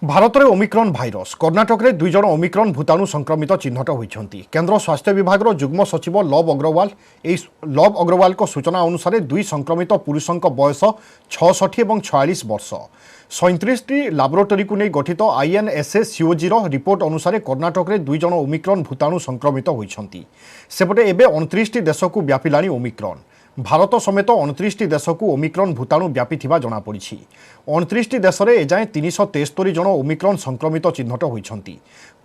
भारत में Omicron virus Karnataka में 2 जन ओमिक्रॉन भूताणु संक्रमित चिन्हट होती। केन्द्र स्वास्थ्य विभाग जुग्म सचिव लव अग्रवाल सूचना अनुसार 2 संक्रमित पुरुषों बयस 66 और 46 वर्ष। 37 लैबोरेटरी को नहीं गठित INSS-CoG रिपोर्ट अनुसार कर्णाटक में 2 जन ओमिक्रॉन भूताणु संक्रमित होती। सेपटे एवं 29 देश को व्यापिला ओमिक्रॉन। भारत समेत 29 देश को ओमिक्रॉन भूताणु व्यापी जमापड़ी। 29 देश में एजाए 373 जन ओमिक्रॉन संक्रमित चिन्हट होती।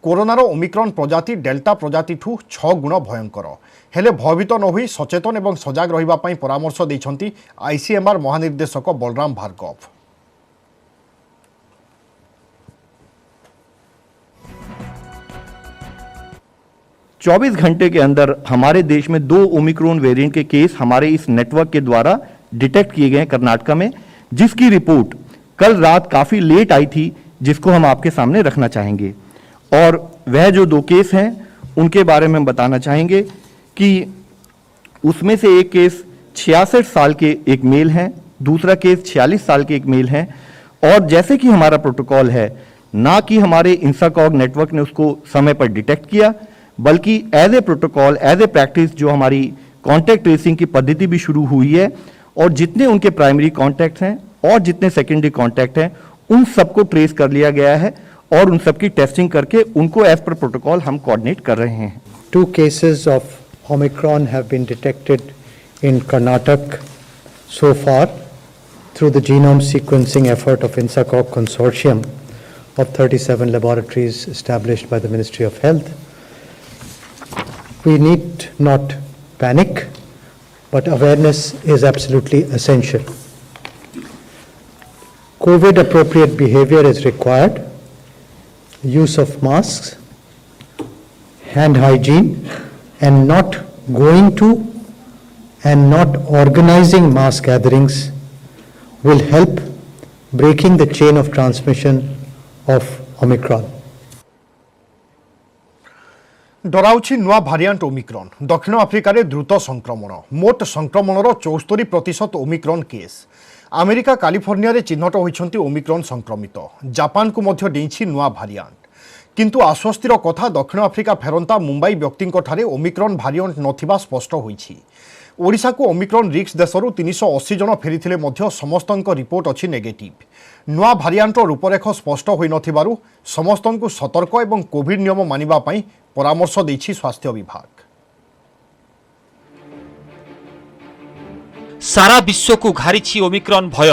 कोरोनार ओमिक्रॉन प्रजाति डेल्टा प्रजाति ठू 6 गुण भयंकर। हेले भयभीत न होई सचेतन और सजग रहिबा परामर्श देइछंती ICMR महानिर्देशक बलराम भार्गव। चौबीस घंटे के अंदर हमारे देश में 2 ओमिक्रॉन वेरिएंट के केस हमारे इस नेटवर्क के द्वारा डिटेक्ट किए गए कर्नाटक में, जिसकी रिपोर्ट कल रात काफ़ी लेट आई थी, जिसको हम आपके सामने रखना चाहेंगे। और वह जो 2 केस हैं उनके बारे में बताना चाहेंगे कि उसमें से एक केस 66 साल के एक मेल हैं, दूसरा केस 46 साल के एक मेल हैं। और जैसे कि हमारा प्रोटोकॉल है, ना कि हमारे इंसाकॉग नेटवर्क ने उसको समय पर डिटेक्ट किया, बल्कि as a protocol, as a practice जो हमारी कॉन्टैक्ट ट्रेसिंग की पद्धति भी शुरू हुई है, और जितने उनके प्राइमरी कॉन्टैक्ट हैं और जितने सेकेंडरी कॉन्टैक्ट हैं उन सबको ट्रेस कर लिया गया है और उन सबकी टेस्टिंग करके उनको एज पर प्रोटोकॉल हम कोऑर्डिनेट कर रहे हैं। 2 cases of Omicron have been detected in Karnataka so far through the genome sequencing effort of INSACOG consortium of 37 laboratories established by the Ministry of Health. We need not panic, but awareness is absolutely essential. COVID appropriate behavior is required. Use of masks, hand hygiene, and not going to and not organizing mass gatherings will help breaking the chain of transmission of Omicron. डराउछि नुआ variant Omicron. दक्षिण Africa रे द्रुत संक्रमण। मोट संक्रमणर 74% Omicron case. America California रे चिन्हट होइछंती Omicron संक्रमित। Japan को मध्य डेइछि नुआ भारिएंट। किंतु आश्वस्तिर कथा, दक्षिण आफ्रिका फेरंता मुंबई व्यक्तिंक ठारे ओमिक्रॉन भारिएंट नथिबा स्पष्ट होइछि। ओडिशा को ओमिक्रॉन रिक्स देशरू 380 जन फेरिथिले मध्य समस्तंक रिपोर्ट अछि नेगेटिव। नुआ भारिएंटर रूपरेख स्पष्ट होई नथिबारु समस्तंकु सतर्क एवं कोविड नियम मानिबा पई परामर्श देछि स्वास्थ्य विभाग। सारा विश्व को घारिछि ओमिक्रॉन भय।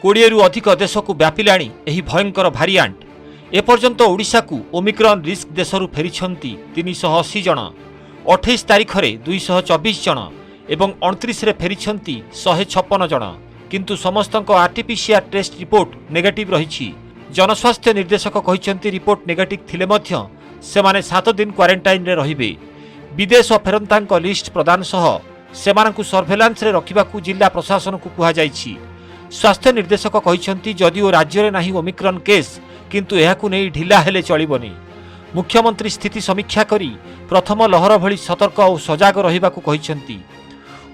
20 रु अधिक देश को व्यापिलाणी एही भयंकर भारिएंट। एपर्यंत ओडिशा को ओमिक्रॉन रिस्क देशरू फेरिछंती 380 जन। 28 तारिख रे 224 जन एवं 29 रे फेरिछंती 156 जन। किंतु समस्तंक आरटीपीसीआर टेस्ट रिपोर्ट नेगेटिव रहिछि। जनस्वास्थ्य निर्देशक कहिसंती रिपोर्ट नेगेटिव थिले मध्य सेमाने 7 दिन क्वारंटाइन रे रहिबे। विदेश फेरंतांक लिस्ट प्रदान सह सेमानकु सर्वेलांस रे रखिबाकू जिला प्रशासन को कुहा जाइछि। स्वास्थ्य निर्देशक कहिसंती जदिओ राज्य रे नाही ओमिक्रॉन केस, किंतु एहाकू नै ढिला हेले चलिबनी। मुख्यमंत्री स्थिति समीक्षा करी प्रथम लहर भली सतर्क और सजग रहिबाकू कहिसंती।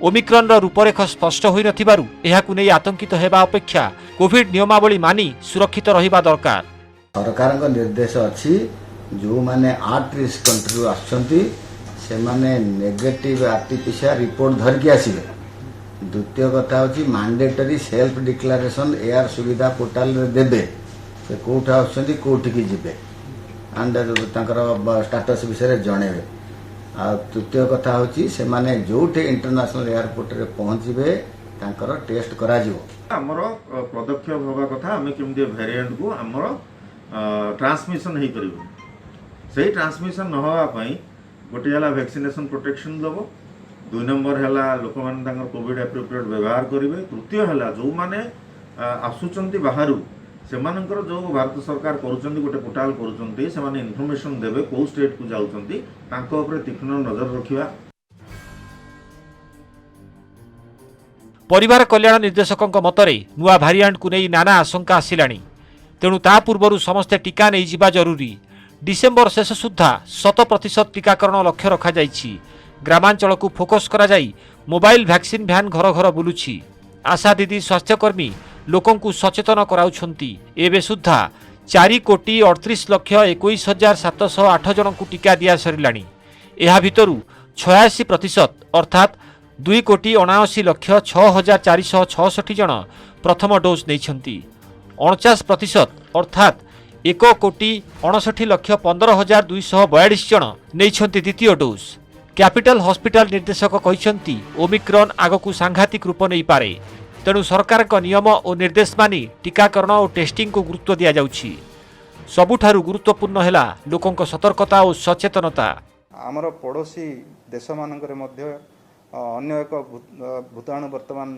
ओमिक्रॉन रूपरेख स्पष्ट होई नथिबारु एहाकू नै आतंकित हेबा अपेक्षा कोविड नियमावली मानी सुरक्षित रहिबा दरकार। सरकार का निर्देश अछि जो माने 8 रिस्क कंट्री आछंती से माने नेगेटिव आरटीपीसीआर रिपोर्ट धर के आसीबे। द्वितीय कथा होची मैंडेटरी सेल्फ डिक्लेरेशन एआर सुविधा पोर्टल रे देबे। से कोठा आछंती कोठी की जिबे एंड तांकर स्टेटस विषय जणेबे। आ तृतीय कथा होची से माने जोठे इंटरनेशनल एयरपोर्ट रे पहुंचीबे तांकर टेस्ट करा जिवो। हमर पदक्षेप होबा कथा हम केमदे वेरिएंट को हमर ट्रांसमिशन हे करिवो। सही ट्रांसमिशन न होगा गोटे है वैक्सीनेशन प्रोटेक्शन दब। 2 नंबर है लोक मैंने कोविड एप्रोप्रिएट व्यवहार करेंगे। तृतीय है जो मैंने आसुचंती बाहर से जो भारत सरकार करुँच गोटे पोर्टाल करुँच इनफॉरमेशन देवे कौ स्टेट को जाऊँगी तीक्ष्ण नजर रखा। परिवार कल्याण निर्देशकों मतरे नुआ भारिएंट को नहीं नाना आशंका आसिलाणी। तेणु ता पूर्व समस्ते टीका नहीं जिबा जरूरी। डिसेम्बर शेष सुधा 100% टीकाकरण लक्ष्य रखा जाइछि। ग्रामांचल को फोकस करा जाई मोबाइल वैक्सीन भ्यान घर घर बुलुछि। आशा दीदी स्वास्थ्यकर्मी लोकों को सचेतन कराउछंती। एबे सुधा 4,38,21,708 जन को टीका दिया सरिलाणी। एहा भितरु 86% अर्थात 2,79,06,466 जन प्रथम डोज नहीं, 49% अर्थात 1,59,15,242 जन नहीं द्वितीय डोज। कैपिटल हॉस्पिटल निर्देशक कहते ओमिक्रॉन आगकू सांघातिक रूप नहीं पारे, तेणु सरकार नियम और निर्देश मानि टीकाकरण और टेस्टिंग को गुरुत्व दि जाउछि। सबुठारु गुरुत्वपूर्ण है लोकों सतर्कता और सचेतनता। आमर पड़ोशी देश मानकर अन्य एक भूताणु वर्तमान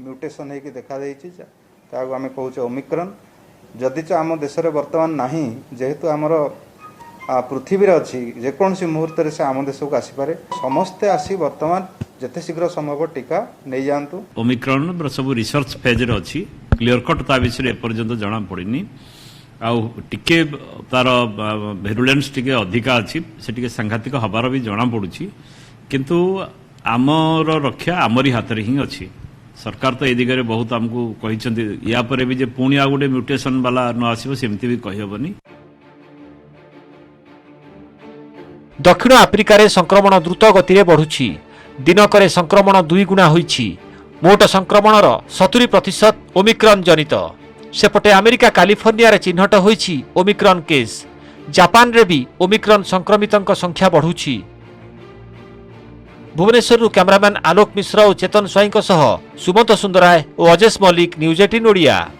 म्यूटेशन होगी देखा आम कहूँ ओमिक्रॉन। जदि आम देश में वर्तमान नहीं जेहेतु आमर पृथ्वी अच्छी जेकोसी मुहूर्त से आम देश को आसीपे, समस्ते आसी वर्तमान जिते शीघ्र संभव टीका नहीं जातु। ओमिक्रॉन सब रिसर्च फेज रे अच्छी क्लीयर कट ता विषय एपर्यंत जना पड़नी टिके तार भेरुलेंस टिके अधिका अच्छी से टिके सांघातिक हबार भी जना पड़ुछि, किंतु आमर रक्षा आमरी हाथ में ही अच्छी। सरकार तो ए दिगरे बहुत आमको कहते या पर भी जे पुणी आ गोटे म्यूटेशन वाला न आसो सेमती भी कहबनी। दक्षिण आफ्रिकार संक्रमण द्रुत गति में बढ़ुछि। दिनकर संक्रमण 2 गुणा होइछि। मोट संक्रमणर 70% ओमिक्रॉन जनित। सेपटे अमेरिका कैलिफोर्निया चिन्हट होइछि ओमिक्रॉन केस। जापान रे भी ओमिक्रॉन संक्रमितों संख्या बढ़ुछि। भुवनेश्वर कैमरामैन आलोक मिश्र और चेतन स्वाई सुमंत सुंदराय और अजेश मल्लिक, न्यूज 18 ओडिया।